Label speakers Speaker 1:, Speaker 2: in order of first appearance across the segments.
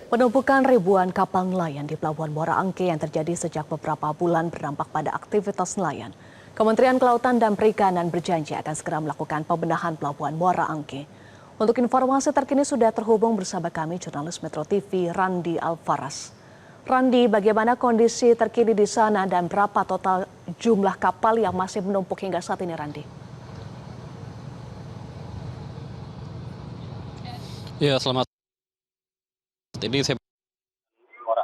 Speaker 1: Penumpukan ribuan kapal nelayan di Pelabuhan Muara Angke yang terjadi sejak beberapa bulan berdampak pada aktivitas nelayan. Kementerian Kelautan dan Perikanan berjanji akan segera melakukan pembenahan Pelabuhan Muara Angke. Untuk informasi terkini sudah terhubung bersama kami jurnalis Metro TV Randi Alfaras. Randi, bagaimana kondisi terkini di sana dan berapa total jumlah kapal yang masih menumpuk hingga saat ini, Randi?
Speaker 2: Ya, selamat. Ini saya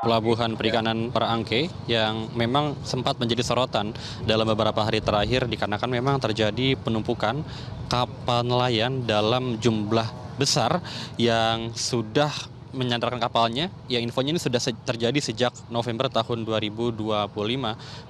Speaker 2: Pelabuhan Perikanan Muara Angke yang memang sempat menjadi sorotan dalam beberapa hari terakhir dikarenakan memang terjadi penumpukan kapal nelayan dalam jumlah besar yang sudah menyandarkan kapalnya. Yang infonya ini sudah terjadi sejak November tahun 2025.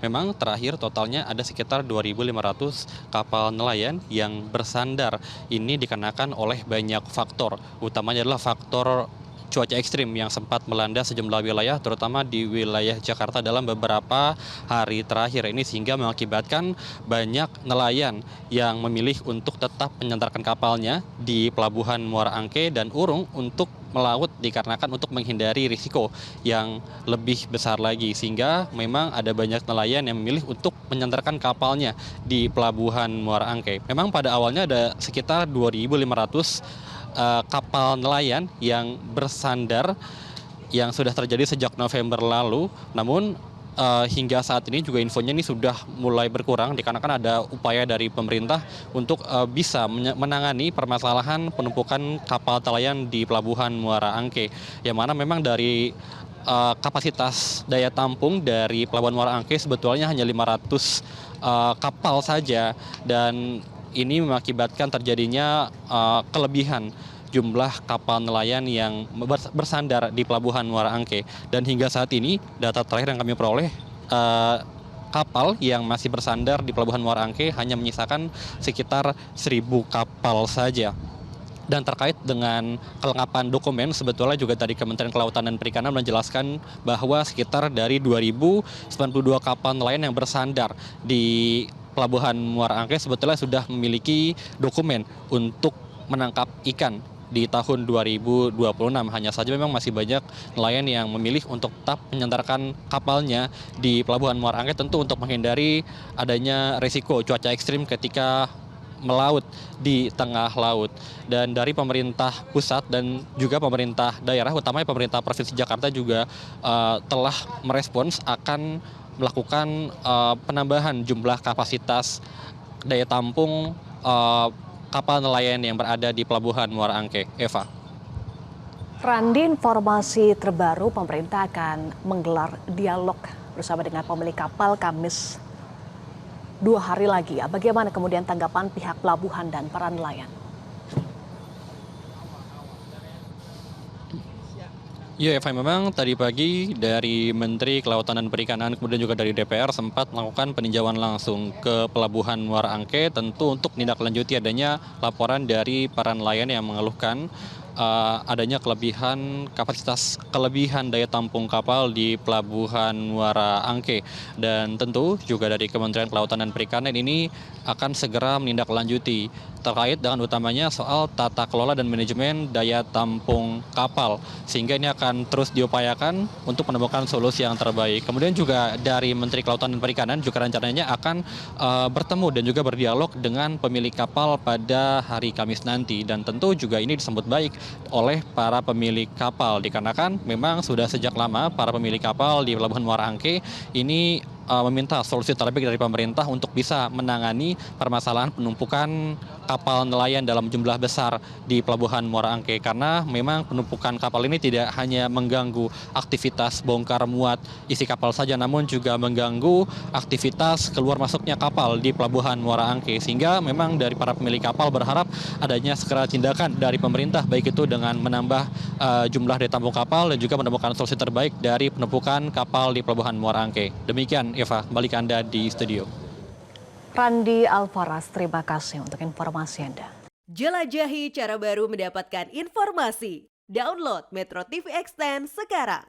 Speaker 2: Memang terakhir totalnya ada sekitar 2.500 kapal nelayan yang bersandar. Ini dikarenakan oleh banyak faktor, utamanya adalah faktor cuaca ekstrim yang sempat melanda sejumlah wilayah, terutama di wilayah Jakarta dalam beberapa hari terakhir ini, sehingga mengakibatkan banyak nelayan yang memilih untuk tetap menyandarkan kapalnya di Pelabuhan Muara Angke dan urung untuk melaut dikarenakan untuk menghindari risiko yang lebih besar lagi, sehingga memang ada banyak nelayan yang memilih untuk menyandarkan kapalnya di Pelabuhan Muara Angke. Memang pada awalnya ada sekitar 2.500 kapal nelayan yang bersandar yang sudah terjadi sejak November lalu. Namun hingga saat ini juga infonya ini sudah mulai berkurang dikarenakan ada upaya dari pemerintah untuk bisa menangani permasalahan penumpukan kapal nelayan di Pelabuhan Muara Angke, yang mana memang dari kapasitas daya tampung dari Pelabuhan Muara Angke sebetulnya hanya 500 kapal saja, dan ini mengakibatkan terjadinya kelebihan jumlah kapal nelayan yang bersandar di Pelabuhan Muara Angke. Dan hingga saat ini data terakhir yang kami peroleh, kapal yang masih bersandar di Pelabuhan Muara Angke hanya menyisakan sekitar 1.000 kapal saja. Dan terkait dengan kelengkapan dokumen, sebetulnya juga dari Kementerian Kelautan dan Perikanan menjelaskan bahwa sekitar dari 2.092 kapal nelayan yang bersandar di Pelabuhan Muara Angke sebetulnya sudah memiliki dokumen untuk menangkap ikan di tahun 2026. Hanya saja memang masih banyak nelayan yang memilih untuk tetap menyandarkan kapalnya di Pelabuhan Muara Angke, tentu untuk menghindari adanya risiko cuaca ekstrim ketika melaut di tengah laut. Dan dari pemerintah pusat dan juga pemerintah daerah, utamanya pemerintah Provinsi Jakarta juga telah merespons akan melakukan penambahan jumlah kapasitas daya tampung kapal nelayan yang berada di Pelabuhan Muara Angke. Eva.
Speaker 1: Randi, informasi terbaru pemerintah akan menggelar dialog bersama dengan pemilik kapal Kamis 2 hari lagi. Bagaimana kemudian tanggapan pihak pelabuhan dan para nelayan?
Speaker 2: Ya, Eva, memang tadi pagi dari Menteri Kelautan dan Perikanan kemudian juga dari DPR sempat melakukan peninjauan langsung ke Pelabuhan Muara Angke, tentu untuk menindaklanjuti adanya laporan dari para nelayan yang mengeluhkan adanya kelebihan daya tampung kapal di Pelabuhan Muara Angke. Dan tentu juga dari Kementerian Kelautan dan Perikanan ini akan segera menindaklanjuti terkait dengan utamanya soal tata kelola dan manajemen daya tampung kapal, sehingga ini akan terus diupayakan untuk menemukan solusi yang terbaik. Kemudian juga dari Menteri Kelautan dan Perikanan juga rencananya akan bertemu dan juga berdialog dengan pemilik kapal pada hari Kamis nanti, dan tentu juga ini disambut baik oleh para pemilik kapal dikarenakan memang sudah sejak lama para pemilik kapal di Pelabuhan Muara Angke ini meminta solusi terbaik dari pemerintah untuk bisa menangani permasalahan penumpukan kapal nelayan dalam jumlah besar di Pelabuhan Muara Angke, karena memang penumpukan kapal ini tidak hanya mengganggu aktivitas bongkar muat isi kapal saja, namun juga mengganggu aktivitas keluar masuknya kapal di Pelabuhan Muara Angke, sehingga memang dari para pemilik kapal berharap adanya segera tindakan dari pemerintah, baik itu dengan menambah jumlah daya tampung kapal dan juga menemukan solusi terbaik dari penumpukan kapal di Pelabuhan Muara Angke. Demikian Eva, kembali ke Anda di studio.
Speaker 1: Randi Alfaras, terima kasih untuk informasi Anda.
Speaker 3: Jelajahi cara baru mendapatkan informasi. Download Metro TV Extend sekarang.